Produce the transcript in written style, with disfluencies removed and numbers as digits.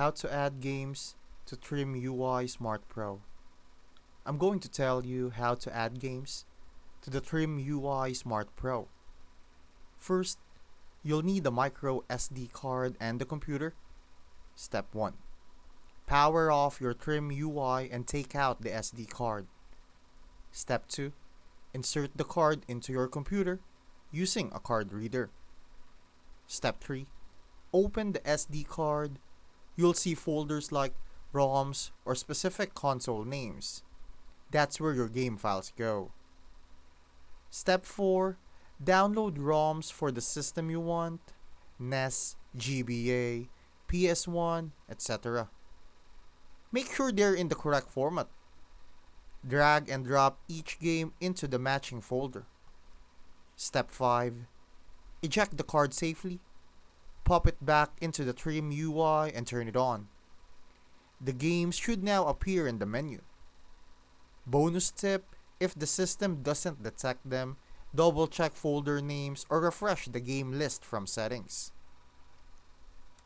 how to add games to TrimUI Smart Pro. I'm going to tell you how to add games to the TrimUI Smart Pro. First, you'll need a micro SD card and the computer. Step 1. Power off your TrimUI and take out the SD card. Step 2. Insert the card into your computer using a card reader. Step 3. Open the SD card. You'll see folders like ROMs or specific console names. That's where your game files go. Step 4. Download ROMs for the system you want, NES, GBA, PS1, etc. Make sure they're in the correct format. Drag and drop each game into the matching folder. Step 5. Eject the card safely. Pop it back into the TrimUI and turn it on. The games should now appear in the menu. Bonus tip: if the system doesn't detect them, double check folder names or refresh the game list from settings.